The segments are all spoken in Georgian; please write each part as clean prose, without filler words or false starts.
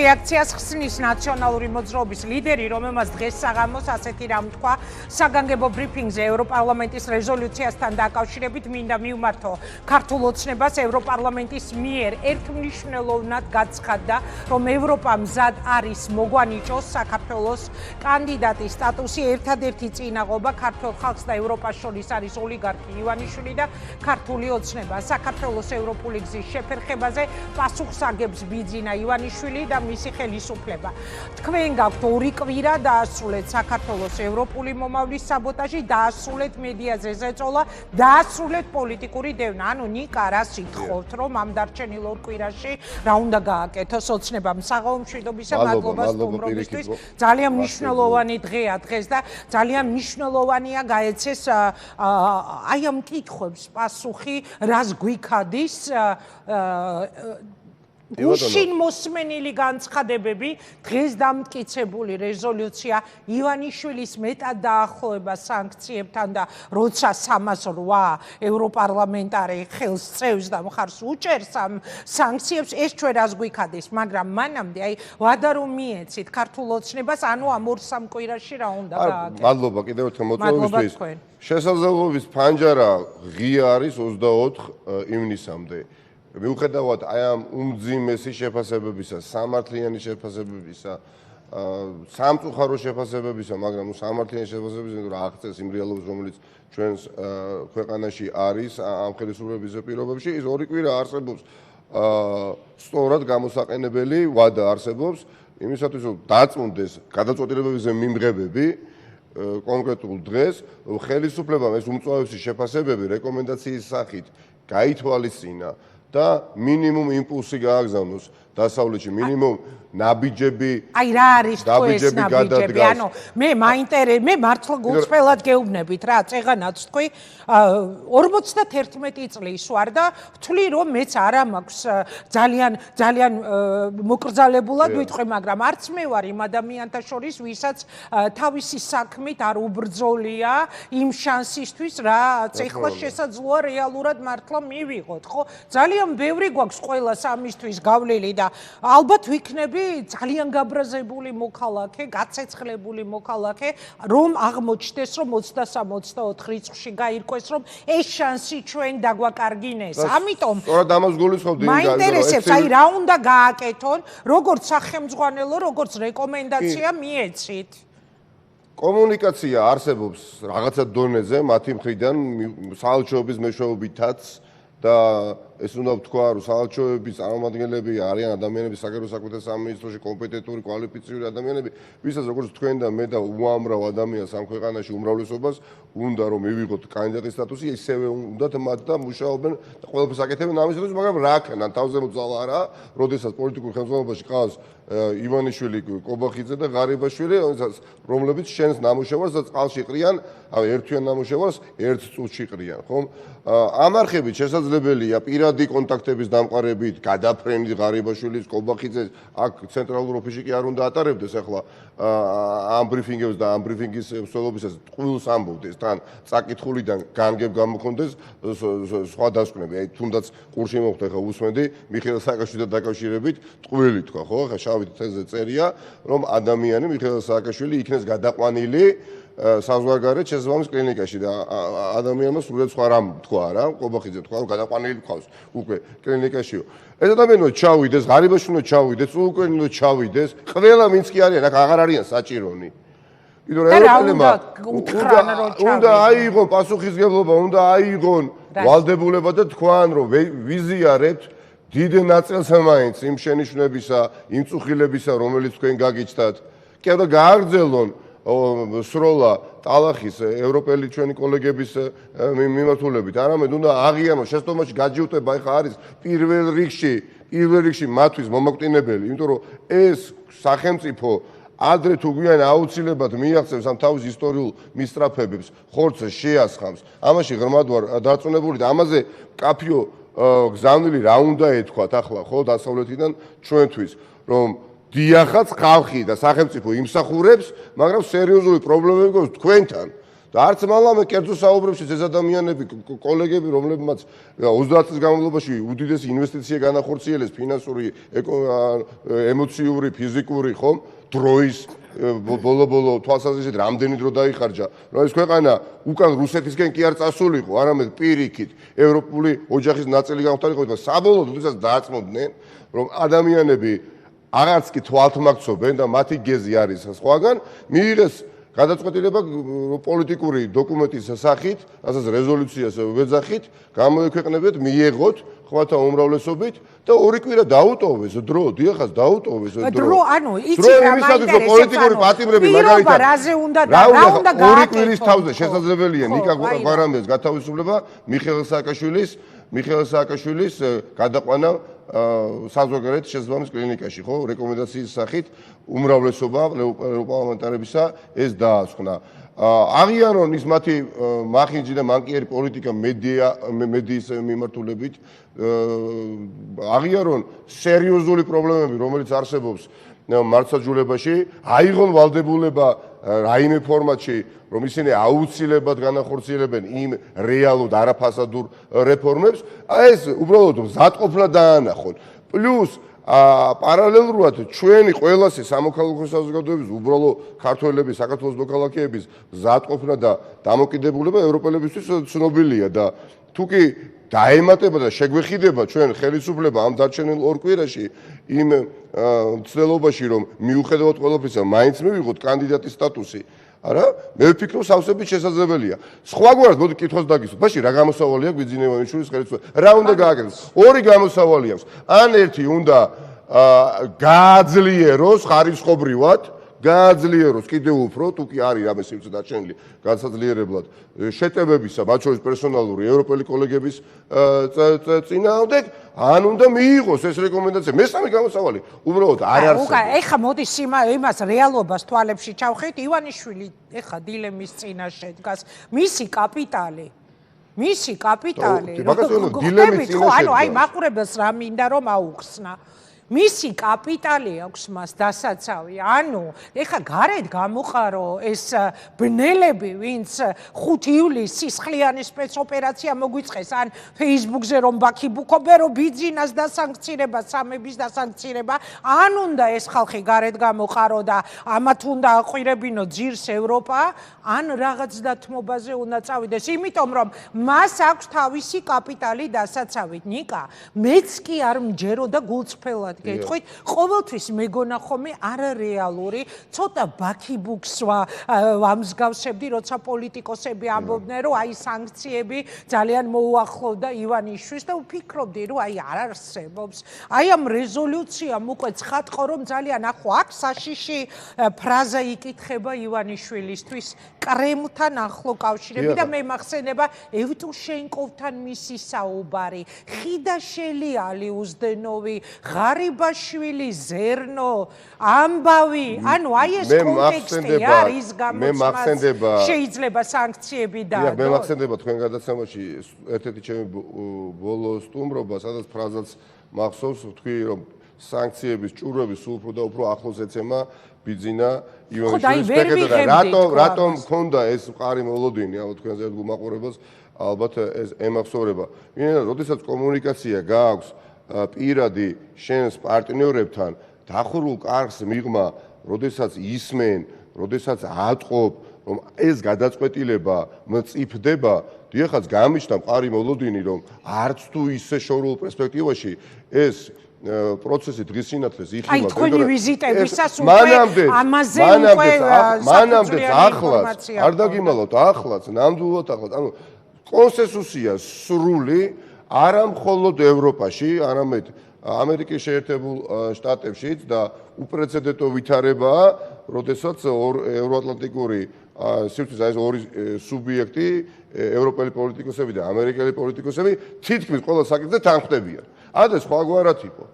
რეაქციას ხსნის ნაციონალური მოძრაობის ლიდერი, რომელმაც დღეს საღამოს ასეთი რამ თქვა საგანგებო ბრიფინგზე ევროპარლამენტის რეზოლუციასთან დაკავშირებით მინდა მივმართო ქართულ ოცნებას ევროპარლამენტის მიერ ერთმნიშვნელოვნად გაცხადდა, რომ ევროპა მზად არის მოგვანიჭოს საქართველოს კანდიდატის სტატუსი. ერთადერთი წინაღობა ქართულ ხალხს და ევროპას შორის არის ოლიგარქი ივანიშვილი და ქართული ოცნება. საქართველოს ევროპული გზის შეფერხებაზე პასუხს აგებს ბიძინა ივანიშვილი და მისი ხელისუფლება. თქვენ გაქვთ 2 კვირა დაასრულეთ საქართველოს ევროპული მომავლის საბოტაჟი, დაასრულეთ მედიაზე ზეწოლა, დაასრულეთ პოლიტიკური დევნა. ანუ ნიკა რას ითხოვთ, რომ ამ დარჩენილ 2 კვირაში რა უნდა გააკეთოს ოცნებამ? საღამო მშვიდობისა, მადლობა სტუმრობისთვის. ძალიან მნიშვნელოვანი დღეა დღეს და ძალიან მნიშვნელოვანია გაეცეს აი ამ კითხვებს პასუხი, რას გვიქადის გუშინ მოსმენილი განცხადებები, დღეს დამტკიცებული რეზოლუცია ივანიშვილის მეტად დაახლოება სანქციებთან და როცა 308 ევროპარლამენტარი ხელს წევს და მხარს უჭერს ამ სანქციებს, ეს ჩვენ რას გვიქადის, მაგრამ მანამდე აი ვადა რომ მიეცით ქართულ ოცნებას, ანუ ამ 2-3 კვირაში რა უნდა გააკეთოს. მადლობა კიდევ ერთხელ მოწვევისთვის. შესაძლებლობის ფანჯარა ღია არის 24 ივნისამდე. მიუხედავად აი ამ უმძიმესი შეფასებებისა, სამართლიანი შეფასებებისა, სამწუხარო შეფასებებისა, მაგრამ სამართლიანი შეფასებებისა, რა აღწევს იმ რეალობას, რომელიც ჩვენს ქვეყანაში არის ამ ხელისუფლების პირობებში, ის 2 კვირა არსებობს სწორად გამოსაყენებელი ვადა არსებობს იმისათვის, რომ დაწუნდეს გადაწყვეტილებებზე მიმღებები კონკრეტულ დღეს, რომ ხელისუფლებამ ეს უმწვავესი შეფასებები რეკომენდაციის სახით გაითვალისწინა და მინიმუმ იმპულსი გააგზავნოს დასავლეთში, მინიმუმ ნაბიჯები. აი რა არის თუ ეს ნაბიჯები? ანუ მე მართლა გულწრფელად გეუბნებით რა, წეღანაც თქვი 51 წლის ვარ და ვთვლი რომ მეც არა მაქვს ძალიან მოკრძალებულად ვიტყვი, მაგრამ არც მე ვარ იმ ადამიანთა შორის, ვისაც თავისი საქმით არ უბრძოლია იმ შანსისთვის, რაც ეხლა შესაძლოა რეალურად მართლა მივიღოთ, ხო? ძალიან ბევრი გვაქვს ყველა სამისთვის გავლილი და ალბათ ვიქნები ძალიან გაბრაზებული მოქალაქე, გაცეცხლებული მოქალაქე, რომ აღმოჩნდეს, რომ 23-24 რიცხვში გაირკვეს, რომ ეს შანსი ჩვენ დაგვაკარგინეს. ამიტომ სწორად ამას გულისხმობდი. მაინტერესებს, აი რა უნდა გააკეთონ, როგორც სახელმძღვანელო, როგორც რეკომენდაცია მიეცით. კომუნიკაცია არსებობს რაღაცა დონეზე მათი მხრიდან საელჩოების მეშვეობითაც და ეს უნდა ვთქვა, რომ საელჩოების წარმომადგენლები არიან ადამიანები საგარეო საქმეთა სამინისტროში, კომპეტენტური, კვალიფიციური ადამიანები, ვისაც როგორც თქვენ და მე და უამრავ ადამიანს ამ ქვეყანაში უმრავლესობას უნდა რომ მივიღოთ კანდიდატის სტატუსი, ისევე უნდათ მათ და მუშაობენ და ყველაფერს აკეთებენ ამის დროს, მაგრამ რა ქნან თავზე მოძალა არა, როდესაც პოლიტიკურ ხელმძღვანელობაში ყავს ივანიშვილი, კობახიძე და ღარიბაშვილი, რომლებიც შენს ნამუშევარს და წყალში ყრიან, ერთვიან ნამუშევარს ერთ წუთში ყრიან, ხომ? ამ არხებით შესაძლებელია პირადი კონტაქტების დამყარებით, გადაფრენით ღარიბაშვილის, კობახიძეს, აქ ცენტრალურ ოფისში კი არ უნდა ატარებდეს ახლა ამ ბრიფინგებს და ამ ბრიფინგის მსვლელობისას ტყუილს ამბობდეს, თან წაკითხულიდან განგებ გამოქონდეს სხვა დასკვნები. აი თუნდაც ყურში მოხდა ხა უსმენდი მიხეილ სააკაშვილთან დაკავშირებით ტყუილი თქვა, ხო? ხა შავი თეთრზე წერია, რომ ადამიანი მიხეილ სააკაშვილი იქნეს გადაყვანილი საზღვარგარეთ შესაბამის კლინიკაში და ადამიანმა სრულად სხვა რამ თქვა რა, კობახიძე თქვა, რომ გადაყვანილი თქვავს უკვე კლინიკაშიო. ეს ადამიანო ჩავიდეს, ღარიბაშვილო ჩავიდეს, უკენინო ჩავიდეს, ყველა ვინც კი არიან, აქ აღარ არიან საჭირონი. იმიტომ რომ ევროპელებმა უნდა აიღონ პასუხისგებლობა, უნდა აიღონ ვალდებულება და თქვან, რომ ვიზიარებთ დიდ ნაწილს მაინც იმ შენიშვნებისა, იმ წუხილებისა, რომელიც თქვენ გაგიჩნდათ. კი არა გააგრძელონ სროლა ტალახის ევროპელი ჩვენი კოლეგების მიმართულებით, არამედ უნდა აღიარონ შეცდომაში გაჯიუტება ეხა არის პირველ რიგში მათთვის მომაკვდინებელი, იმიტომ რომ ეს სახელმწიფო ადრე თუ გვიან აუცილებლად მიაღწევს ამ თავის ისტორიულ მისწრაფებებს, ხორცს შეასხამს. ამაში ღრმად ვარ დარწმუნებული და ამაზე კაფიო გზავნილი რა უნდა ეთქვათ ახლა ხო დასავლეთიდან ჩვენთვის, რომ დიახაც ხალხი და სახელმწიფო იმსახურებს, მაგრამ სერიოზული პრობლემები გვაქვს თქვენთან. და არც მალამე კერძო საუბრებში ეს ადამიანები, კოლეგები, რომლებმაც 30 წლის განმავლობაში უდიდესი ინვესტიცია განახორციელეს ფინანსური, ემოციური, ფიზიკური, ხომ? დროის ბოლო თვალსაზრისით რამდენი დრო დაიხარჯა, რომ ეს ქვეყანა უკან რუსეთისკენ კი არ წასულიყო, არამედ პირიქით ევროპული ოჯახის ნაწილი გამხდარიყო და საბოლოოდ როდესაც დააწმოდნენ, რომ ადამიანები აღარც კი თვალთმაქცობენ და მათი გეზი არის სხვაგან, მიიღეს გადაწყვეტილება პოლიტიკური დოკუმენტის სახით, რასაც რეზოლუციას ვეძახით, გამოექვეყნებათ, მიიღოთ ხმათა უმრავლესობით და 2 კვირა დაუტოვეს დრო, დიახაც დაუტოვეს დრო, ანუ იცი რა მაინტერესებს პოლიტიკური პატიმრები მაგალითად რაზე უნდა და რა უნდა 2 კვირის თავზე შესაძლებელია ნიკა გვარამიას გათავისუფლება მიხეილ სააკაშვილის გადაყვანა საზოგადოებრივ შესაბამის კლინიკაში, ხო, რეკომენდაციის სახით უმრავლესობა ევროპარლამენტარებისა ეს დაასკვნა. აღიარონ ის მათი მახინჯი და მანკიერი პოლიტიკა მედიის მიმართულებით, აღიარონ სერიოზული პრობლემები, რომელიც არსებობს მართლმსაჯულებაში, აიღონ ვალდებულება რაიმე ფორმატში, რომ ისინი აუცილებლად განახორციელებენ იმ რეალურ არაფასადურ რეფორმებს, ეს უბრალოდ მზადყოფნა დაანახონ. პლუს პარალელურად ჩვენი ყველასი სამოქალაქო საზოგადოების უბრალო ქართველების, საქართველოს მოქალაქეების მზადყოფნა და დამოკიდებულება ევროპელებისთვის ცნობილია და თუკი დაემატება და შეგვეხიდება ჩვენ ხელისუფლება ამ დარჩენილ 2 კვირაში იმ ცდილობაში, რომ მიუხედავად ყველაფრისა მაინც მივიღოთ კანდიდატის სტატუსი, არა, მე ვფიქრობ სავსებით შესაძლებელია. სხვაგვარად მოდი კითხვას დაგისვათ. ბაში რა გამოსავალი აქვს ბიძინა ივანიშვილის ხელისუფლებას? რა უნდა გააკეთოს? 2 გამოსავალი აქვს. ან ერთი უნდა გააძლიეროს ხარისხობრივად, გააძლიეროს კიდევ უფრო, თუ კი არის რამე სივრცე დარჩენილი განსაძლიერებლად შეტევებისა, მათ შორის პერსონალური ევროპელი კოლეგების წინააღმდეგ, ან უნდა მიიღოს ეს რეკომენდაცია. მესამე გამოსავალი უბრალოდ არ არსებობს. ეხა მოდი იმას რეალობას თვალებში ჩავხეთ, ივანიშვილი ეხა დილემის წინაშე დგას, მისი კაპიტალი, ანუ აი მაყურებელს რა მინდა რომ აუხსნა. მისი კაპიტალი აქვს მას დასაცავი. ანუ ეხა გარეთ გამოყარო ეს ბნელები, ვინც 5 ივლისს სისხლიანი სპეცოპერაცია მოგვიწყეს, ან Facebook-ზე რომ ბაქიბუქობენ, რომ ბიძინას დასანქცირება, სამების დასანქცირება, ან უნდა ეს ხალხი გარეთ გამოყარო და ამათ უნდა აყვირებინო ძირს ევროპა, ან რაღაც დათმობაზე უნდა წავიდეს, იმიტომ რომ მას აქვს თავისი კაპიტალი დასაცავით. ნიკა, მეც კი არ მჯერო და გულწრფელად გეტყვით, ყოველთვის მეგონა ხომე არარეალური, ცოტა ბაქიბუქს ვამსგავსებდი, როცა პოლიტიკოსები ამბობდნენ, რომ აი სანქციები ძალიან მოუახლოვდა ივანიშვილს და ვფიქრობდი, რომ აი არ არსებობს. აი ამ რეზოლუციამ უკვე ცხადყო, რომ ძალიან ახო აქ საშიში ფრაზა იკითხება ივანიშვილისთვის კრემლთან ახლო კავშირები და მე მახსენება ევტუშენკოვთან მისი საუბარი, ხიდაშელი ალიუზდენოვი, ღარიბაშვილი, ზერნო, ამბავი, ანუ აი ეს კონტექსტი არის გამოცემას შეიძლება სანქციები დაადო. მე მახსენდება თქვენ გადაცემაში ერთ-ერთი ჩემი ბოლო სტუმრობა, სადაც ფრაზაც მახსოვს, ვთქვი, რომ სანქციების ჭურვები სულ უფრო და უფრო ახლოს ეცემა ბიძინა ივანიშვილის რატომ მქონდა ეს მყარი მოლოდინი, ალბათ თქვენ ზედ გუმაყურებელს ალბათ ეს ემახსოვრება. ვინაიდან როდესაც კომუნიკაცია გააქვს პირადი შენს პარტნიორებთან დახურულ კარგს მიღმა, როდესაც ისმენ, როდესაც ატყობ, რომ ეს გადაწყვეტილება მწიფდება, დიახაც გამიშთა მყარი მოლოდინი, რომ არც თუ ისე შორეულ პერსპექტივაში ეს პროცესი დღის სინათლეს იხილავდა. აი თქვენი ვიზიტებისას უკვე ამაზე უკვე მანამდე ახლაც არ დაგიმალავთ, ახლაც ნამდვილად ახლაც, ანუ კონსენსუსია სრული არა მხოლოდ ევროპაში, არამედ ამერიკის შეერთებულ შტატებშიც და უპრეცედენტო ვითარებაა, როდესაც ევროატლანტიკური სივრცის ეს 2 სუბიექტი, ევროპელი პოლიტიკოსები და ამერიკელი პოლიტიკოსები თითქმის ყველა საკითხზე თანხმდებიან. ადრე სხვაგვარად იყო.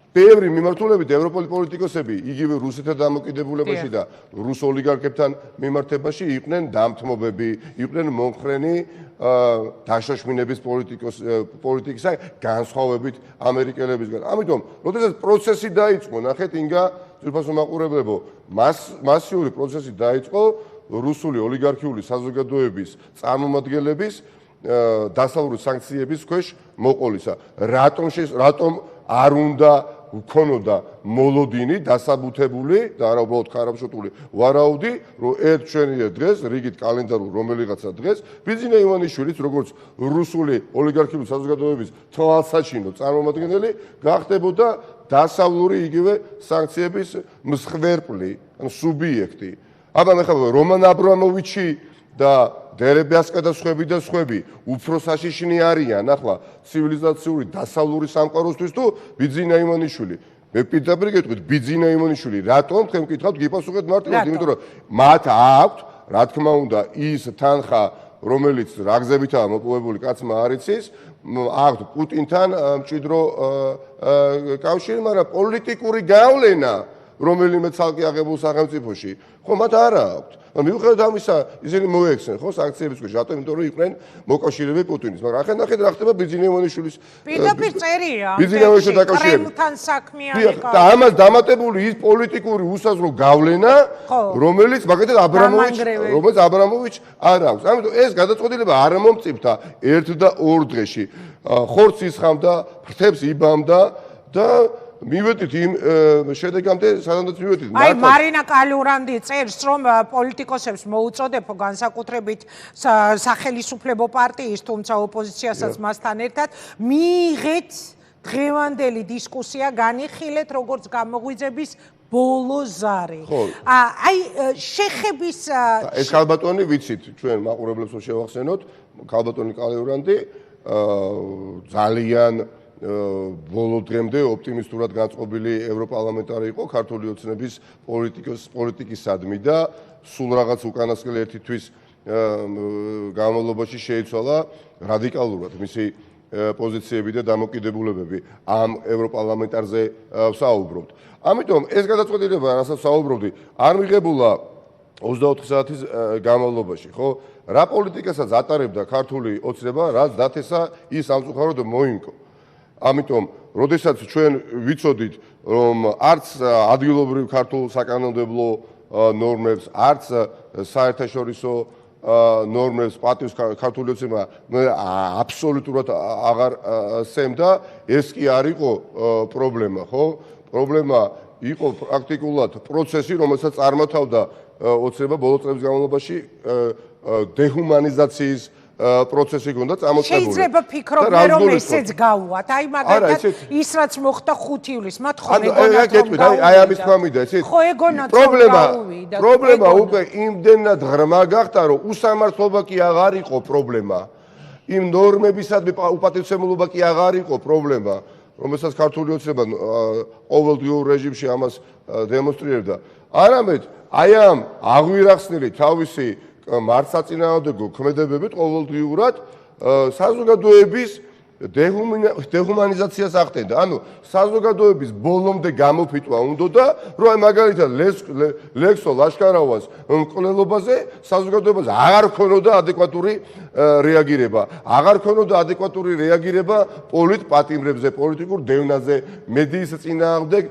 ბევრი მიმართულებით ევროპელი პოლიტიკოსები იგივე რუსეთთან დამოკიდებულებაში და რუს ოლიგარქებთან მიმართებაში იყვნენ დამთმობები, იყვნენ მომხრენი დაშოშმინების პოლიტიკისა განსხვავებით ამერიკელებისგან. ამიტომ, როდესაც პროცესი დაიწყო, ნახეთ ინგა ძვირფასო მაყურებლებო, მასიური პროცესი დაიწყო, რუსული ოლიგარქიული საზოგადოების წარმომადგენლების დასავლური სანქციების ქვეშ მოყოლისა. რატომ არ უნდა გქონოდა მოლოდინი დასაბუთებული და არა უბრალოდ ხარაბშოტული ვარაუდი, რომ ერთ ჩვენია დღეს რიგით კალენდარულ რომელიღაცა დღეს ბიძინა ივანიშვილიც როგორც რუსული ოლიგარქიული საზოგადოების თვალსაჩინო წარმომადგენელი გახდებოდა დასავლური იგივე სანქციების მსხვერპლი, ანუ სუბიექტი. აბა მე ხარ რომან აბრამოვიჩი და დერებიასკა და სხვები უფრო საშიშნი არიან ახლა ცივილიზაციური დასავლური სამყაროსთვის თუ ბიძინა ივანიშვილი. მე პირდაპირ გეტყვით ბიძინა ივანიშვილი რატომ თქვენ მკითხავთ გიპასუხეთ მარტივად, იმიტომ რომ მათ აქვთ რა თქმა უნდა ის თანხა რომელიც რაგზებითაა მოპოვებული კაცმა არ იცის, აქვთ პუტინთან მჭიდრო კავშირი, მაგრამ პოლიტიკური გავლენა რომელიმე ცალკე აღებულ სახელმწიფოში ხო მათ არ აქვთ. მიუხედავად ამისა ისინი მოექცნენ ხო სანქციების ქვეშ, რატომ? იმიტომ რომ იყვნენ მოკავშირეები პუტინის. მაგრამ ახლა ნახეთ რა ხდება ბიძინა ივანიშვილის პირდაპირ წერია ბიძინა ივანიშვილის დაკავშირებით. კრემლთან საქმიანი და ამას დამატებული ის პოლიტიკური უსაზრო გავლენა, რომელიც მაგალითად აბრამოვიჩ არ აქვს. ამიტომ ეს გადაწყვეტილება არ მომწიფდა ერთ და ორ დღეში. ხორცს ისხამდა, ფრთებს იბამდა და მივედით იმ შედეგამდე, სადაც მივედით. აი მარინა კალიურანდი წერს, რომ პოლიტიკოსებს მოუწოდებო განსაკუთრებით სახელმწიფო პარტიის, თუმცა ოპოზიციასაც მასთან ერთად მიიღეთ დღევანდელი დისკუსია, განიხილეთ როგორც გამოღვიძების ბოლო ზარი. აი შეხების ეს ქალბატონი ვიცით, ჩვენ მაყურებლებს რომ შევახსენოთ, ქალბატონი კალიურანდი ძალიან ბოლო დღემდე ოპტიმისტურად განწყობილი ევროპარლამენტარი იყო ქართული ოცნების პოლიტიკისადმი და სულ რაღაც უკანასკნელი ერთი თვის განმავლობაში შეიცვალა რადიკალურად მისი პოზიციები და დამოკიდებულებები ამ ევროპარლამენტარზე ვსაუბრობთ. ამიტომ ეს გადაწყვეტილება, რასაც ვსაუბრობდი, არ მიღებულა 24 საათის განმავლობაში, ხო? რა პოლიტიკასაც ატარებდა ქართული ოცნება, რაც დათესა ის სამწუხაროდ მოიმკო. ამიტომ, როდესაც ჩვენ ვიცოდით, რომ არც ადგილობრივ ქართულ საკანონმდებლო ნორმებს, არც საერთაშორისო ნორმებს პატივს ქართული ოცნება აბსოლუტურად აღარ სცემდა, ეს კი არ იყო პრობლემა, ხო? პრობლემა იყო პრაქტიკულად პროცესი, რომელსაც წარმოთავდა ოცნება ბოლო წლების განმავლობაში დეჰუმანიზაციის პროცესი გონდა წამოწყებული. შეიძლება ფიქრობდნენ რომ ესეც გავუვათ. აი მაგალითად ის რაც მოხდა 5 ივლისს, მათ ხომ ეგონათ რომ გავუვიდა. აი ამის თქმა მინდა, იცით? ხო ეგონათ რომ გავუვიდა. პრობლემა უკვე იმდენად ღრმა გახდა, რომ უსამართლობა კი აღარ იყო პრობლემა. იმ ნორმებისადმი უპატივცემულობა კი აღარ იყო პრობლემა, რომელსაც ქართული ოცნება ყოველდღიურ რეჟიმში ამას დემონსტრირებდა. არამედ აი ამ აღვირახსნილი თავისი მართსაწინააღმდეგო ქმედებებით ყოველდღიურად საზოგადოების დეჰუმანიზაციას ახდენდა. ანუ საზოგადოების ბოლომდე გამოფიტვა უნდოდა, რომ აი მაგალითად ლექსო ლაშქარავას მკვლელობაზე საზოგადოებას აღარ ქონოდა ადეკვატური რეაგირება. აღარ ქონოდა ადეკვატური რეაგირება პოლიტპატიმრებზე, პოლიტიკურ დევნაზე, მედიის წინააღმდეგ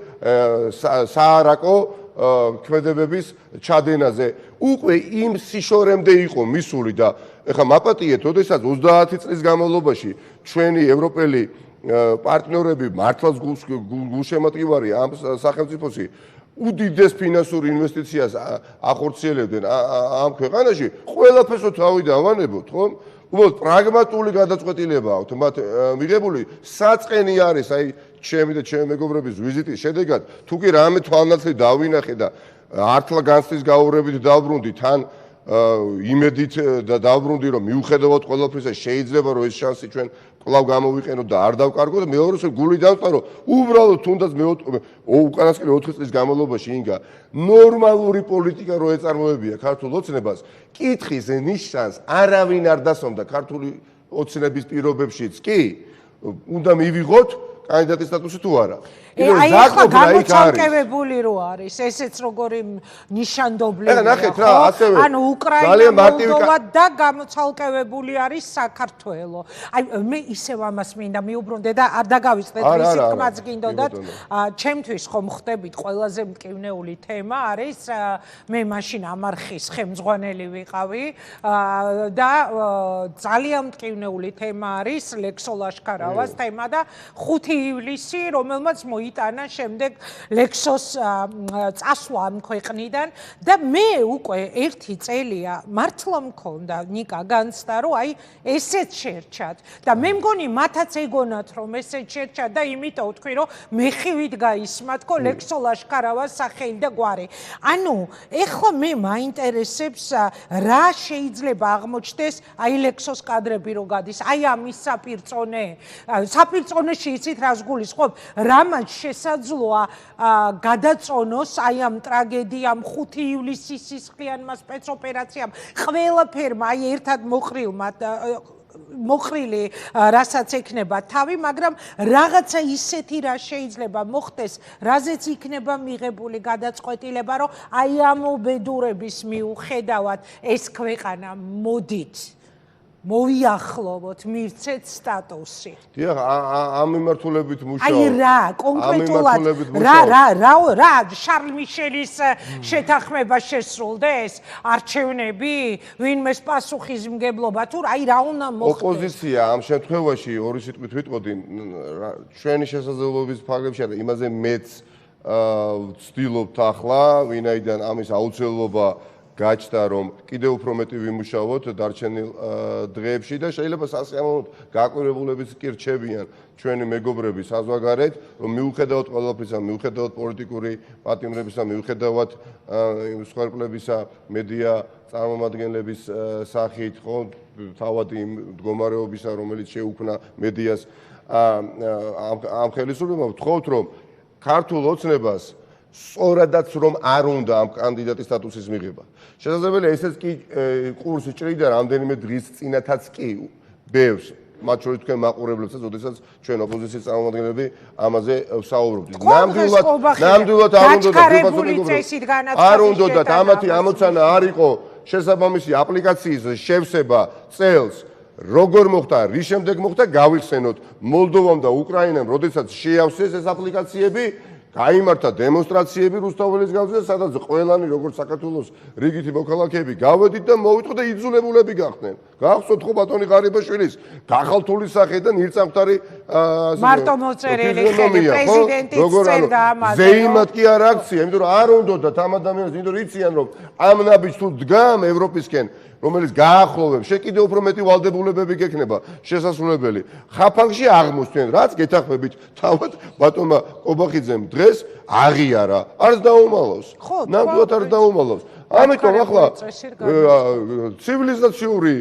საარაკო ქმედებების ჩადენაზე. უკვე იმ სიშორემდე იყო მისული და ეხლა მაპატიეთ, ოდესაც 30 წლის განმავლობაში ჩვენი ევროპელი პარტნიორები მართლაც გულშემატკივარი ამ სახელმწიფოსი უდიდეს ფინანსურ ინვესტიციას ახორციელებდნენ ამ ქვეყანაში, ყველაფერს თავი დავანებოთ, ხო? უბრალოდ პრაგმატული გადაწყვეტილება აქვთ მათ მიღებული, საწყენი არის აი ჩემი და ჩემი მეგობრების ვიზიტის შედეგად, თუ კი რამე თვალნაცვლი დავინახე და ართლა განცდის გაურებით დავბრუნდი, თან იმედით და დავბრუნდი, რომ მიუხედავად ყველაფრისა შეიძლება რომ ეს შანსი ჩვენ კვლავ გამოვიყენოთ და არ დავკარგოთ, მეორეს გული დავწყარო, უბრალოდ თუნდაც მე უკანასკნელი 4 წლის განმავლობაში ინგა ნორმალური პოლიტიკა რო ეწარმოებია ქართულ ოცნებას, კითხის ნიშანს არავინ არ დასვამდა ქართული ოცნების პირობებშიც კი უნდა მივიღოთ კანდიდატის სტატუსი თუ არა. აი ახლა გამოцалკევებული რო არის, ესეც როგორი ნიშანდობლია. ნახეთ რა, ასევე ანუ უკრაინა, მოლდოვა და გამოцалკევებული არის საქართველო. აი მე ისევ ამას მინდა მიუბრუნდე და არ დაგავიწყდეთ ვისი თქმაც გინდოდათ. ჩემთვის ხომ ხდებით ყველაზე მტკივნეული თემა არის მე მაშინ ამარხის ხელმძღვანელი ვიყავი და ძალიან მტკივნეული თემა არის ლექსო ლაშქარავას თემა და 5 ივლისი რომელმაც მოიტანა შემდეგ ლექსოს წასვლა ამ ქვეყნიდან და მე უკვე 1 წელია მართლა მქონდა ნიკა განცდა რომ აი ესეც შერჩათ და მე მგონი მათაც ეგონათ რომ ესეც შერჩათ და იმიტომ ვთქვი რომ მეხივით გაისმათ ხო ლექსო ლაშქარავას სახელი და გვარი ანუ ეხლა მე მაინტერესებს რა შეიძლება აღმოჩნდეს აი ლექსოს კადრები რო გადის აი ამის საპირწონეში იცით რას გულისხმობ რამაც შესაძლოა გადაწონოს აი ამ ტრაგედიამ 5 ივლისის სისხლიანმა სპეცოპერაციამ ყველაფერმა აი ერთად მოხრილი რასაც ექნება თავი მაგრამ რაღაცა ისეთი რა შეიძლება მოხდეს რაზეც იქნება მიღებული გადაწყვეტილება რომ აი ამ უბედურების მიუხედავად ეს ქვეყანა მოდით მოვიახლოვოთ, მივცეთ სტატუსი. დიახ, ამ მიმართულებით მუშაობ. აი რა, კონკრეტულად რა შარლ მიშელის შეთანხმება შესრულდეს? არჩევნები, ვინმეს პასუხისმგებლობა თუ აი რა უნდა მოხდეს? ოპოზიცია ამ შემთხვევაში ორი სიტყვით ვიტყოდი, ჩვენი შესაძლებლობის ფარგლებში არა, იმაზე მეც ვცდილობთ ახლა, ვინაიდან ამის აუცილებლობა გაჩნდა რომ კიდევ უფრო მეტი ვიმუშაოთ დარჩენილ დღეებში და შეიძლება სასიამოვნოდ გაკვირვებულებიც კი რჩებიან ჩვენი მეგობრები საზღვარგარეთ რომ მიუხედავად ყველაფრისა, მიუხედავად პოლიტიკური პატიმრებისა, მიუხედავად მსხვერპლებისა მედია წარმომადგენლების სახით, ხო, თავად იმ მდგომარეობისა, რომელიც შეუქმნა მედიას ამ ხელისუფლებამ ვთხოვთ რომ ქართულ ოცნებას სწორადაც რომ არ უნდა ამ კანდიდატის სტატუსის მიღება. შესაძლებელია ესეც კი ყურს ჭრიდა რამდენიმე დღის წინათაც კი ბევრს მათ შორის თქვენ მაყურებლებსაც, ოდესაც ჩვენ ოპოზიციის წარმომადგენლები ამაზე ვსაუბრობთ. ნამდვილად არ უნდათ ამათი ამოცანა არ იყო შესაბამისი აპლიკაციის შევსება წელს როგორ მოხდა, რის შემდეგ მოხდა, გავიხსენოთ მოლდოვამ და უკრაინამ, როდესაც შეავსეს ეს აპლიკაციები გაიმართა დემონსტრაციები რუსთაველის გზაზე, სადაც ყველანი როგორც საქართველოს რიგითი მოქალაქეები გავედით და მოვიტყო და იძულებულები გახდნენ. გახსოვთ ხო ბატონი ღარიბაშვილის გახალთული სახე და ნირწამხტარი მარტო მოწერილი ხელი პრეზიდენტის წერდა ამაზე. ზეიმად კი არ აქცია, იმიტომ რომ არ უნდათ ამ ადამიანებს, იმიტომ რომ იციან რომ ამ ნაბიჯს თუ დგამ ევროპისკენ რომელიც გაახლოვებს, კიდევ უფრო მეტი ვალდებულებები გექნება შესასრულებელი. ხაფანგში აღმოსვენ, რაც გეთახმებით თავად ბატონმა კობახიძემ დღეს აღიარა, არც დაუმალავს. ნამდვილად არ დაუმალავს. ამიტომ ახლა ცივილიზაციური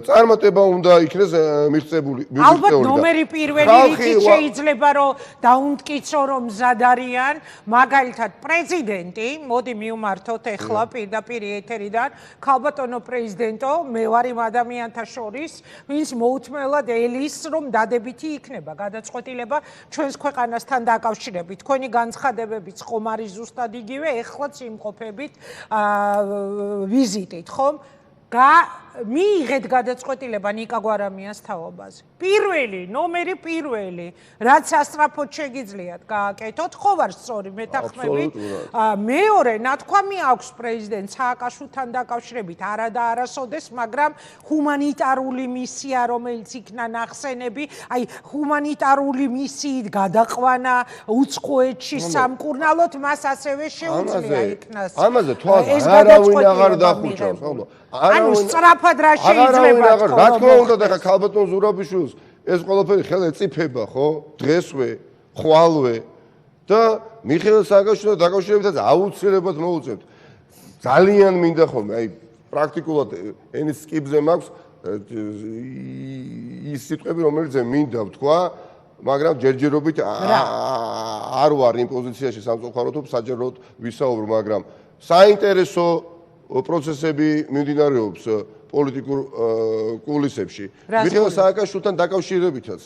წარმატება უნდა იქნეს მიღწეული. ალბათ ნომერი პირველი რითიც შეიძლება რომ დაუნტკიცო რომ მზად არიან, მაგალითად პრეზიდენტი, მოდი მივმართოთ ეხლა პირდაპირ ეთერიდან, ქალბატონო პრეზიდენტო, მე ვარ იმ ადამიანთა შორის, ვინც მოუთმელად ელის რომ დადებითი იქნება გადაწყვეტილება ჩვენს ქვეყანასთან დაკავშირებით. თქვენი განცხადებებიც ხომ არის ზუსტად იგივე, ეხლაც იმყოფებით ვიზიტით, ხომ? მიიღეთ გადაწყვეტილება ნიკა გვარამიას თაობაზე. ნომერი პირველი, რაც ასტრაფოდ შეგიძლიათ გააკეთოთ, ხო ვარ სწორი მეთანხმებით. მეორე, ნათქვამი აქვს პრეზიდენტ სააკაშვილთან დაკავშირებით არა და არასოდეს, მაგრამ ჰუმანიტარული მისია, რომელიც იქნა ნახსენები, აი ჰუმანიტარული მისიით გადაყვანა უცხოეთში სამკურნალოდ მას ასევე შეუძლია იქნას. ამაზე თვალს არავინ აღარ დახუჭავს, ხო? ანუ სწრაფად რა შეიძლება თქვა. რა თქმა უნდა და ქალბატონ ზურაბიშვილს ეს ყველაფერი ხელ ეწიფება, ხო? დღესვე, ხვალვე და მიხეილ სააკაშვილთან დაკავშირებითაც აუცილებლად მოუწევთ. ძალიან მინდა ხოლმე, აი პრაქტიკულად ენის სკიბზე მაქვს ის სიტყვები, რომელიც მინდა ვთქვა, მაგრამ ჯერჯერობით არ ვარ იმ პოზიციაში სამწუხაროდ, საჯაროდ ვისაუბრო, მაგრამ საინტერესო პროცესები მიმდინარეობს პოლიტიკურ კულისებში. მიხეილ სააკაშვილთან დაკავშირებითაც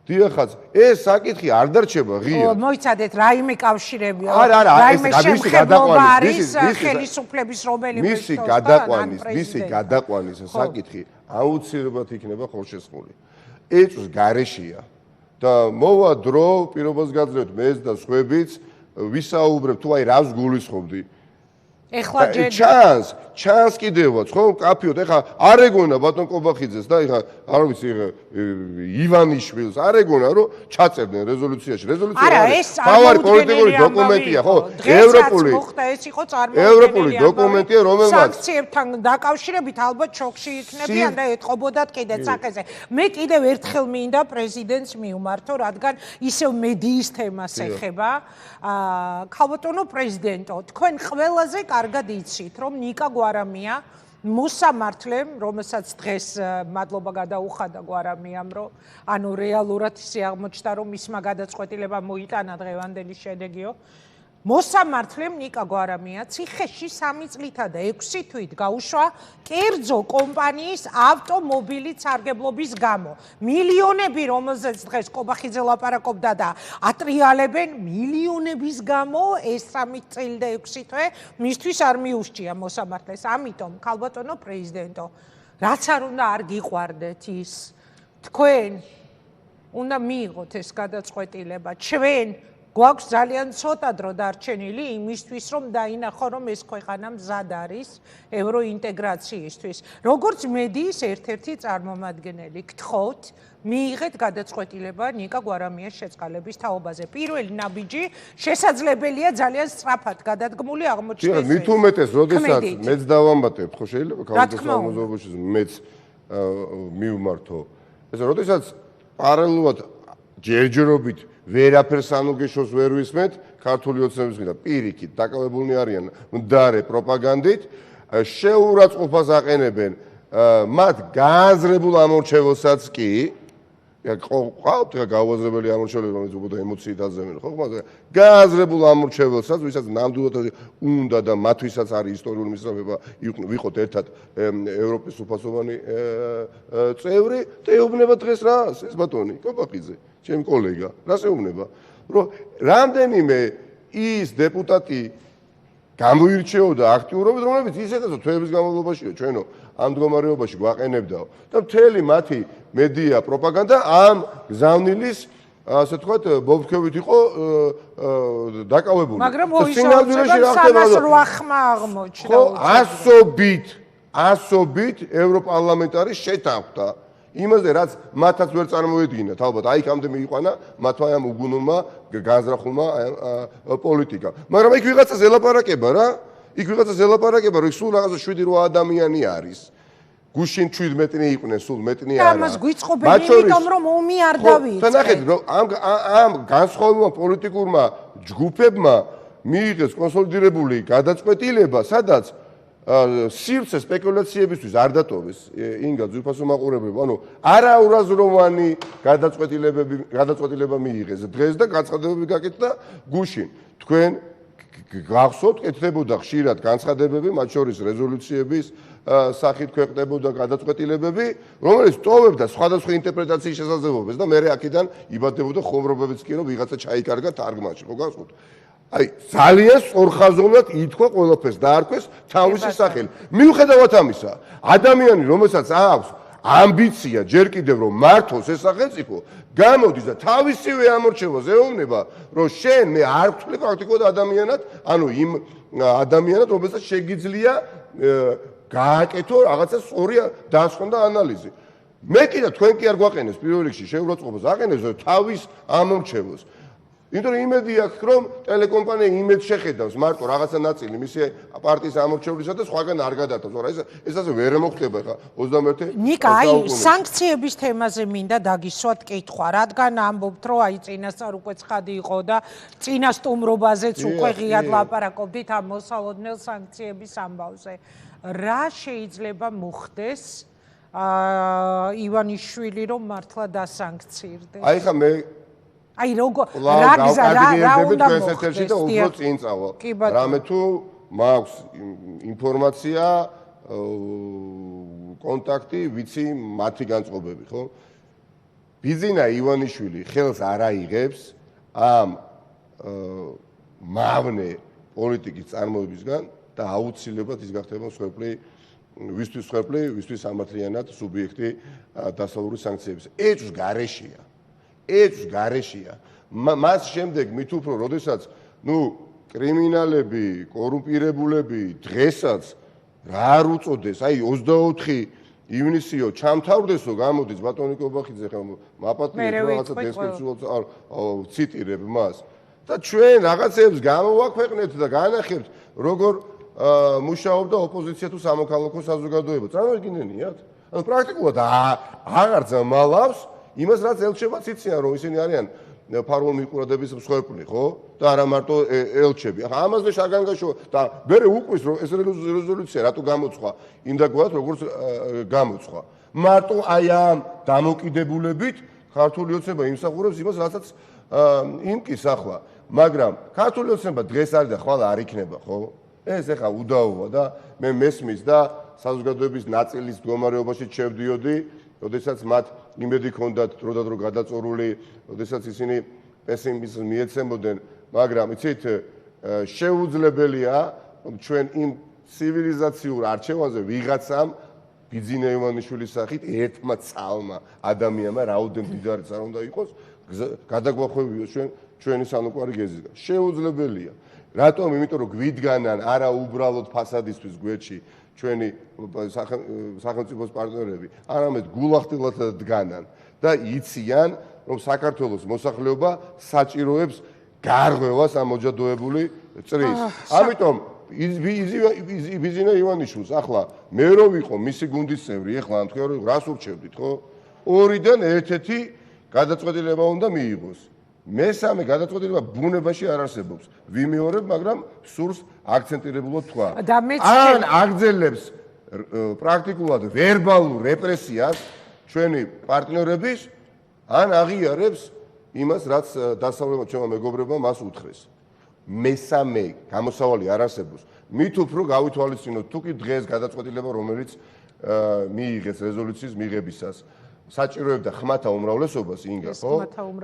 დიახაც, ეს საკითხი არ დარჩება ღია. მოიცადეთ, რაიმე კავშირებია. არა, რაიმე ეს შემხებლობა არის ხელისუფლების რომელიმე მისი გადაყვანის საკითხი აუცილებლად იქნება ხოლშესხმული. ეწვის გარეშეა და მოვა დრო პირობას გაძლევთ მეც და სხვაებიც ვისაუბრებ თუ აი რას გულისხმობდი. ეხლა ჩანს კიდევაც ხო კაფიოთ ეხლა არ ეგონა ბატონ კობახიძეს და ეხლა არ ვიცი ივანიშვილს არ ეგონა რომ ჩაწერდნენ რეზოლუციაში თავარი პოლიტიკური დოკუმენტია ხო ევროპული დოკუმენტია რომელმაც სანქციებთან დაკავშირებით ალბათ შოქში იქნებიან და ეთყობოდათ კიდე ცაკეზე მე კიდევ ერთხელ მინდა პრეზიდენტს მიუმართო რადგან ისევ მედიის თემას ეხება ქალბატონო პრეზიდენტო თქვენ ყველაზე კარგად იცით რომ ნიკა გვარამია მოსამართლემ რომელსაც დღეს მადლობა გადაუხადა გვარამიამ რომ ანუ რეალურად ისე აღმოჩნდა რომ მისმა გადაწყვეტილებამ მოიტანა დღევანდელი შედეგიო მოსამართლემ ნიკა გვარამია ციხეში 3 წლითა და 6 თვით გაუშვა კერძო კომპანიის ავტომობილით სარგებლობის გამო მილიონები რომელზეც დღეს კობახიძე ლაპარაკობდა და ატრიალებენ მილიონების გამო ეს 3 წელი და 6 თვე მისთვის არ მიუსჭია მოსამართლეს ამიტომ ქალბატონო პრეზიდენტო რაც არ უნდა არ გიყვარდეთ ის თქვენ უნდა მიიღოთ ეს გადაწყვეტილება ჩვენ გვაქვს ძალიან ცოტა დრო დარჩენილი იმისთვის რომ დაინახო რომ ეს ქვეყანა მზად არის ევროინტეგრაციისთვის როგორც მედიის ერთ-ერთი წარმომადგენელი გთხოვთ მიიღეთ გადაწყვეტილება ნიკა გვარამიას შეწყალების თაობაზე პირველი ნაბიჯი შესაძლებელია ძალიან სწრაფად გადადგმული აღმოჩნდეს მით უმეტეს როდესაც მეც დავამბატებ ხო შეიძლება კავშირში მეც მივმართო ესე როდესაც პარალელურად ჯერჯერობით ვერაფერს ანუგეშოს ვერ ვისმენთ ქართული ოცნების მხრიდან პირიქით დაკავებულნი არიან მდარე პროპაგანდით შეურაცხყოფას აყენებენ მათ გააზრებულ ამორჩეველსაც კი ყავთ გაუაზრებელი ამორჩეველი რომელიც უბრალოდ ემოციით აზრებენ ხო მაგრამ გააზრებულ ამორჩეველსაც ვისაც ნამდვილად უნდა და მათთვისაც არის ისტორიული მისაღებება ვიყოთ ერთად ევროპის უფასოვანი წევრი და ეუბნება დღეს რას ეს ბატონი კობახიძე ჩემი კოლეგა რას ეუბნება რომ რამდენიმე ის დეპუტატი გამოირჩეოდა აქტიურობით რომლებიც ისედაც თვეების განმავლობაშია ჩვენო ამ მდგომარეობაში გვაყენებდაო და მთელი მათი მედია პროპაგანდა ამ გზავნილის ასე თქვათ ბოლქვებით იყო დაკავებული მაგრამ ოისაუბრებს 308 ხმა აღმოჩნდა ხო ასობით ევროპარლამენტარის შეთანხმდა იმაზე რაც მათაც ვერ წარმოედგინათ ალბათ აი კამდე მიიყვანა მათმა ამ უგუნურმა განზრახულმა პოლიტიკა მაგრამ იქ ვიღაცა ზელაპარაკება რა იქ ვიღაცა ზელაპარაკება რომ სულ რაღაცა 7-8 ადამიანი არის გუშინ 17-ნი იყვნენ სულ მეტნი არა ამას გვიწყობენ იმიტომ რომ ომი არ დავიწყე თანახეთ რომ ამ განსხვავებულმა პოლიტიკურმა ჯგუფებმა მიიღეს კონსოლიდირებული გადაწყვეტილება სადაც სივრცე სპეკულაციებისთვის არ დატოვეს ინგა ძვირფასო მაყურებელები ანუ არაურაზროვანი გადაწყვეტილება მიიღეს დღეს და განცხადებები გაკეთდა გუშინ თქვენ გახსოვთ კეთდებოდა ხშირად განცხადებები მათ შორის რეზოლუციების სახით ქვეყნდებოდა გადაწყვეტილებები რომელიც ტოვებდა სხვადასხვა ინტერპრეტაციის შესაძლებლობებს და მე აქედან იბადებოდა ხომრობებიც კი რომ ვიღაცა ჩაიკარგა თარგმანში ხო გახსოვთ აი ძალიან სწორხაზოვნად ითქვა ყველაფერს დაარქვეს თავისი სახელი. მიუხედავად ამისა, ადამიანი რომელსაც აქვს ამბიცია ჯერ კიდევ რომ მართოს ეს სახელმწიფო, გამოდის და თავისივე ამორჩევას ეუბნება, რომ შენ მე არ ვთვლი პრაქტიკულად ადამიანად, ანუ იმ ადამიანად, რომელსაც შეგიძლია გააკეთო რაღაცა სწორი დასკვნა და ანალიზი. მე კიდე თქვენ კი არ გვაყენებს პირველ რიგში შეურაცხყოფას აყენებს თავის ამორჩევას. იმიტომ რომ იმედი აქვს რომ ტელეკომპანია იმედს შეხედავს მარტო რაღაცა ნაწილი მისი პარტიის ამორჩევლისა და სხვაგან არ გადატოვს. არა ეს ასე ვერ მოხდება ხა 21 ნიკა აი სანქციების თემაზე მინდა დაგისვათ კითხვა რადგან ამბობთ რომ აი წინასწარ უკვე ცხადი იყო და წინასტუმრობაზეც უკვე ღიად ლაპარაკობდით ამ მოსალოდნელ სანქციების ამბავზე. რა შეიძლება მოხდეს ივანიშვილი რომ მართლა დასანქცირდეს? აი ხა მე აი როგორ რა უნდა მოხდეს და უფრო წინ წავალ. რამე თუ მაქვს ინფორმაცია, კონტაქტი, ვიცი მათი განწყობები, ხო? ბიძინა ივანიშვილი ხელს არ აიღებს ამ მავნე პოლიტიკის წარმოებისგან და აუცილებლად ის გახდება მსხვერპლი ვისთვის მსხვერპლი, ვისთვის სამართლიანად სუბიექტი დასავლური სანქციების. ეჭვს გარეშეა. მას შემდეგ მით უფრო, როდესაც კრიმინალები, კორუმპირებულები დღესაც რა არ უწოდეს, აი 24 ივნისიო ჩამთავრდესო გამოდის ბატონი კობახიძე ხა მაპატიეთ რაღაცა დესკრიფციულად ციტირებ მას და ჩვენ რაღაცებს გამოვაქვეყნეთ და განახებთ როგორ მუშაობდა ოპოზიცია თუ სამოქალაქო საზოგადოება. წარმოგიდგენიათ? ანუ პრაქტიკულად აღარ ძმალავს იმას რაც ელჩებაც იციან რომ ისინი არიან ფარულ მიყურადების მსხვერპლი, ხო? და არა მარტო ელჩები. ახლა ამაზე შაგანგაშო და მერე უკვის რომ ეს რეზოლუცია რატო გამოცხვა იმ დაგვარად როგორც გამოცხვა. მარტო აი ამ დამოკიდებულებით ქართული ოცნება იმსახურებს იმას რასაც იმკის ახლა, მაგრამ ქართული ოცნება დღეს არის და ხვალ არ იქნება, ხო? ეს ახლა უდაოა და მე მესმის და საზოგადოების ნაწილის მდგომარეობაში შევდიოდი, როდესაც მათ იმედი ჰქონდათ დროდადრო გადაწორული, როდესაც ისინი პესიმიზმს მიეცემოდნენ, მაგრამ იცით, შეუძლებელია რომ ჩვენ იმ ცივილიზაციურ არჩევანზე ვიღაცამ ბიძინა ივანიშვილის სახით ერთმა ცალმა ადამიანმა რაოდენ მდიდარიც არ უნდა იყოს, გადაგვახვევიოს ჩვენი სანუკვარი გეზისგან. შეუძლებელია. რატომ? იმიტომ რომ გვიდგანან არა უბრალოდ ფასადისთვის გვერდში ჩვენი სახელმწიფოს პარტნიორები, არამედ გულახდილად დგანან და იციან, რომ საქართველოს მოსახლეობა საჭიროებს გარღვევას ამ მოჯადოებული წრის. ამიტომ ბიძინა ივანიშვილს ახლა მე რო ვიყო მისი გუნდის წევრი, ახლა ამ თქვენ რომ რას ურჩევდით, ხო? ორიდან ერთ-ერთი გადაწყვეტილება უნდა მიიღოს. მესამე გადაწყვეტილება ბუნებაში არ არსებობს. ვიმეორებ, მაგრამ სურს აქცენტირებულად თქვა. ან აგრძელებს პრაქტიკულად ვერბალურ რეპრესიას ჩვენი პარტნიორების, ან აღიარებს იმას, რაც დასავლელმა ჩვენმა მეგობრებმა მას უთხრეს. მესამე გამოსავალი არ არსებობს. მით უფრო გავითვალისწინოთ თუ კი დღეს გადაწყვეტილება, რომელიც მიიღეს რეზოლუციის მიღებისას. საჭიროებდა ხმათა უმრავლესობას ინგა, ხო?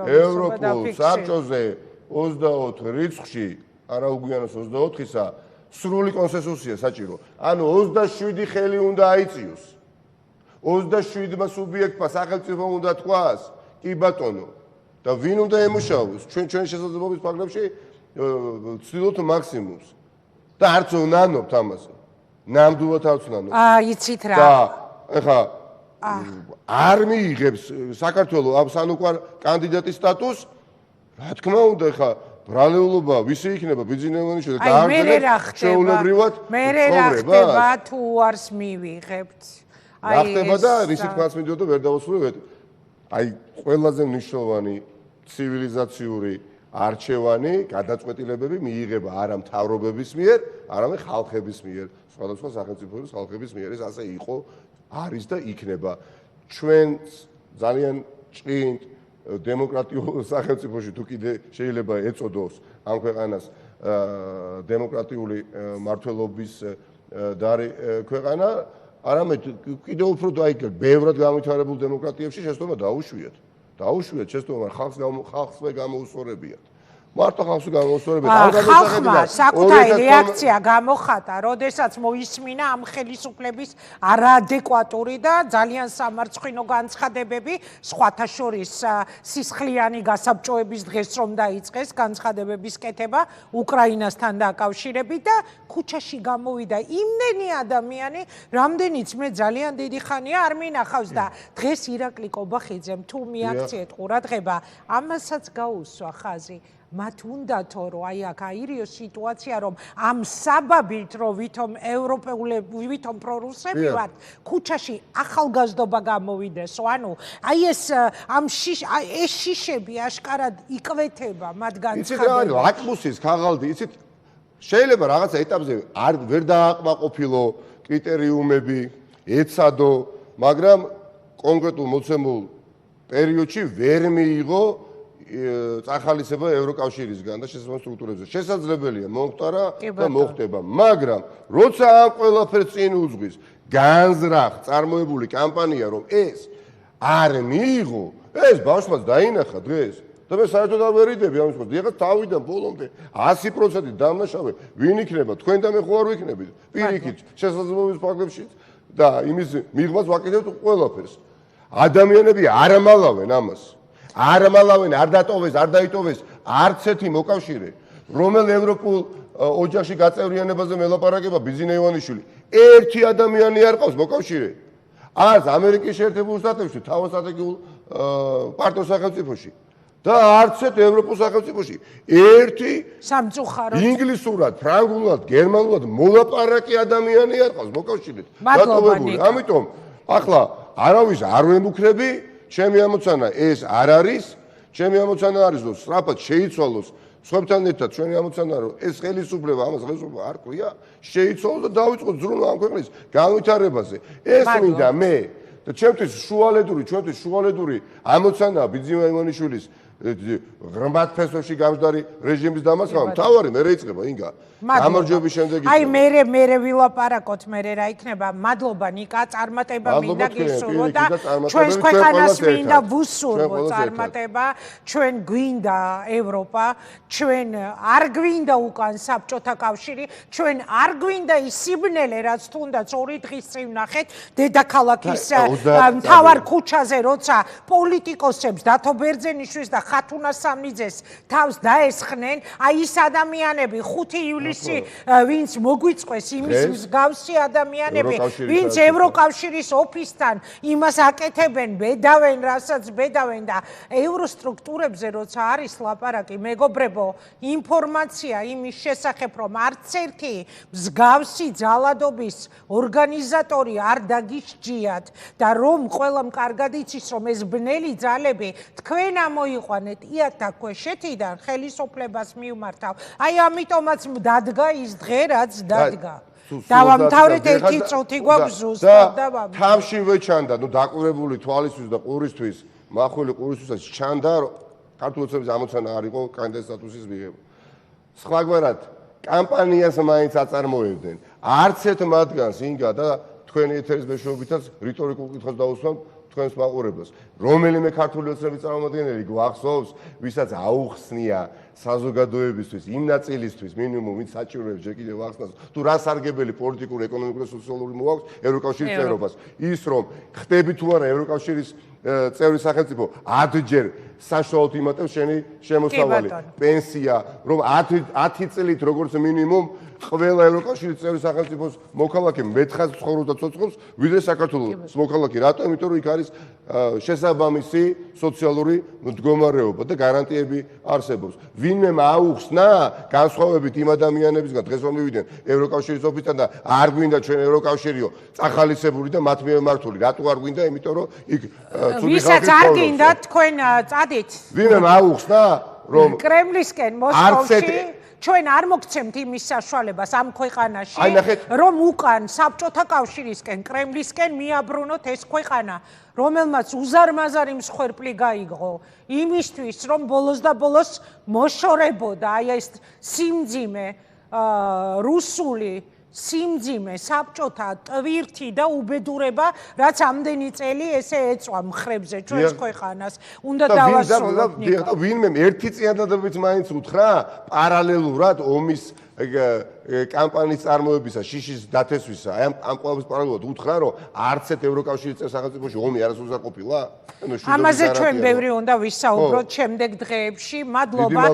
ევროპულ საბჭოზე 24 რიცხვში, არა უგვიანოს 24-ისა, სრული კონსენსუსია საჭირო. ანუ 27 ხელი უნდა აიწიოს. 27-მა სუბიექტმა სახელმწიფო უნდა თქვას, კი ბატონო. და ვინ უნდა ემუშაოს? ჩვენი შესაძლებლობის ფარგლებში ვცდილობთ მაქსიმუმს. და არც ვნანობთ ამაზე. ნამდვილად არც ვნანობთ. იცით რა. და ეხა არ მიიღებს საქართველოს ამ სანუკვარ კანდიდატის სტატუსს, რა თქმა უნდა, ხა ბრალეულობა ვისი იქნება ბიძინა ივანიშვილი და დააგრძელებს ჩვეულებრივად მე რა ხდება თუ არს მივიღებთ. რა ხდება და რისი თქმაც მიდიოდა ვერ დავასრულებ. აი ყველაზე მნიშვნელოვანი ცივილიზაციური არჩევანი, გადაწყვეტილებები მიიღება არა მთავრობების მიერ, არამედ ხალხების მიერ, სხვადასხვა სახელმწიფოების ხალხების მიერ. ეს ასე იყო, არის და იქნება. ჩვენ ძალიან ჭრინტ დემოკრატიულ სახელმწიფოში თუ კიდე შეიძლება ეწოდოს ამ ქვეყანას დემოკრატიული მართლობის ქვეყანა, არამედ კიდევ უფრო და აი ბევრად განვითარებულ დემოკრატიებში შეცდომა დაუშვიათ. შეცდომა ხალხსვე გამოუსწორებიათ. მარტო ხალხს გამოუსწორებიათ. ხალხმა საკუთარი რეაქცია გამოხატა, როდესაც მოისმინა ამ ხელისუფლების არაადეკვატური და ძალიან სამარცხვინო განცხადებები, სხვათა შორის სისხლიანი გასაბჭოების დღეს რომ დაიწყეს განცხადებების კეთება უკრაინასთან დაკავშირებით და ქუჩაში გამოვიდა იმდენი ადამიანი, რამდენიც მე ძალიან დიდი ხანია არ მინახავს და დღეს ირაკლი კობახიძემ თუ მიაქციეთ ყურადღება, ამასაც გაუსვა ხაზი. მათ უნდათო რომ აი აქ აირიოს სიტუაცია რომ ამ საბაბით რომ ვითომ პრორუსები ვართ ქუჩაში ახალგაზრდობა გამოვიდესო ანუ აი ეს ეს შიშები აშკარად იკვეთება მათ განცხადებაში. იცით რა ლაკმუსის ქაღალდი იცით შეიძლება რაღაცა ეტაპზე ვერ დააკმაყოფილო კრიტერიუმები ეცადო მაგრამ კონკრეტულ მოცემულ პერიოდში ვერ მიიღო წახალისება ევროკავშირისგან და შესაბამის სტრუქტურებზე. შესაძლებელია მომხდარა და მოხდება, მაგრამ როცა ამ ყველაფერს წინ უძღვის განზრახ წარმოებული კამპანია, რომ ეს არ მიიღო, ეს ბავშვმაც დაინახა დღეს და მე საერთოდ არ ვერიდები ამის მხრივ. ეხლა თავიდან ბოლომდე 100% დამნაშავე ვინ იქნება? თქვენ და მე ხო არ ვიქნებით. პირიქით შესაძლებლობის ფაქტებში და იმის მიღმას ვაკეთებთ ყველაფერს. ადამიანები არ ამალავენ ამას. არ ამალავენ, არ დატოვეს, არ დაიტოვეს არც ერთი მოკავშირე, რომელ ევროპულ ოჯახში გაწევრიანებაზე მელაპარაკება ბიზინა ივანიშვილი. ერთი ადამიანი არ ყავს მოკავშირე. არც ამერიკის შეერთებულ შტატებში, თავსტრატეგიულ პარტნიორ სახელმწიფოში და არც ერთ ევროპულ სახელმწიფოში. ერთი სამწუხაროდ ინგლისურად, ფრანგულად, გერმანულად მოლაპარაკე ადამიანი არ ყავს მოკავშირედ. დატოვებული. ამიტომ ახლა არავის არ ვემუქრები, ჩემი ამოცანა ეს არ არის, ჩემი ამოცანა არის რომ სწრაფად შეიცვალოს სხვებთან ერთად ჩვენი ამოცანა რომ ეს ხელისუფლება ამას ხელისუფლება არ ყვია, შეიცვალოს და დავიწყოთ ზრუნვა ამ ქვეყნის განვითარებაზე. ეს მინდა მე და ჩემთვის შუალედური ამოცანაა ბიზინა ივანიშვილის ღრმად ფესვებში გამჯდარი რეჟიმის დამასხავება. თავარი მე რეიწყება ინგა. გამარჯვების შემდეგ აი მე ვილაპარაკოთ მე რა იქნება. მადლობა ნიკა, წარმატება მინდა გისურვო და ჩვენს ქვეყანას მინდა ვუსურვო წარმატება. ჩვენ გვინდა ევროპა, ჩვენ არ გვინდა უკან საბჭოთა კავშირი, ჩვენ არ გვინდა ის სიბნელე, რაც თუნდაც 2 დღის წინ ნახეთ დედაქალაქის მთავარ ქუჩაზე, როცა პოლიტიკოსებს დათო ბერძენიშვილს და ხათუნა სამნიძეს თავს დაესხნენ, აი ის ადამიანები 5 ივლისი ვინც მოგვიწყვეს იმის მსგავსი ადამიანები, ვინც ევროკავშირის ოფისთან იმას აკეთებენ, ბედავენ, რასაც ბედავენ და ევროსტრუქტურებზე როცა არის ლაპარაკი, მეგობრებო, ინფორმაცია იმის შესახებ, რომ არც ერთი მსგავსი ძალადობის ორგანიზატორი არ დაგისჯიათ და რომ ყველამ კარგად იცის, რომ ეს ბნელი ძალები თქვენ ამოიყვანეთ იათაქვეშეთიდან ხელისუფლებას მიუმართავ. აი ამიტომაც დადგა ის დღე, რაც დადგა. დავამთავრეთ 1 წუთი გვაქვს ზუსტად და თავში ვეჩანდა, დაკვირვებული თვალისთვის და ყურისთვის, მახვილი ყურისთვისაც ჩანდა, ქართული ოცნების ამოცანა არ იყო კანდიდატის სტატუსის მიღება. სხვაგვარად, კამპანიას მაინც აწარმოებდნენ. არც ერთ მათგანს ინგა და თქვენი ეთერის მეშვეობითაც რიტორიკულ კითხვას დაუსვამთ თქვენს მაყურებლებს. რომელიმე ქართული ოცნების წარმომადგენელი გვახსოვს, ვისაც აუხსნია საზოგადოებისთვის, იმ ნაწილისთვის მინიმუმ ვინც საჭიროებს ჯერ კიდევ ახსნას, თუ რა სარგებელი პოლიტიკური, ეკონომიკური და სოციალური მოაქვს ევროკავშირის წევრობას. ის რომ ხდები თუ არა ევროკავშირის წევრი სახელმწიფო 10 ჯერ საშუალოდ იმატებს შენი შემოსავალი, პენსია, რომ 10 წლით როგორც მინიმუმ ყველა ევროკავშირის წევრი სახელმწიფოს მოქალაქე მეთხას ცხოვრობს და ცოცხლობს, ვიდრე საქართველოს მოქალაქე. რატო? იმიტომ რომ იქ არის შესაბამისი სოციალური მდგომარეობა და გარანტიები არსებობს. ვინმე აუხსნა განსხვავებით იმ ადამიანებისგან დღეს რომ მივიდნენ ევროკავშირის ოფისთან და არ გვინდა ჩვენ ევროკავშირიო წახალისებული და მათ მიერ მართული. რატო არ გვინდა? იმიტომ რომ იქ ცუდი ხალხი ვისაც არ გინდა თქვენ წადით. ვინმე აუხსნა რომ კრემლისკენ მოსკოვში ჩვენ არ მოგცემთ იმის საშუალებას ამ ქვეყანაში, რომ უკან საბჭოთა კავშირისკენ, კრემლისკენ მიაბრუნოთ ეს ქვეყანა, რომელმაც უზარმაზარი მსხვერპლი გაიგო იმისთვის, რომ ბოლოს და ბოლოს მოშორებოდა აი ეს სიმძიმე რუსული სიმძიმე, საბჭოთა ტვირთი და უბედურება, რაც ამდენი წელი ესე ეწვა მხრებზე ჩვენს ქვეყანას. უნდა დავასრულოთ ნიკა. ვინმე ერთი წინადადებით მაინც უთხრა პარალელურად ომის კამპანიის წარმოებისა, შიშის დათესვისა, აი ამ ყველაფრის პარალელურად უთხრა, რომ არც ერთ ევროკავშირის წევრ სახელმწიფოში ომი არასოდეს არ ყოფილა. ამაზე ჩვენ ბევრი უნდა ვისაუბროთ შემდეგ დღეებში. მადლობა.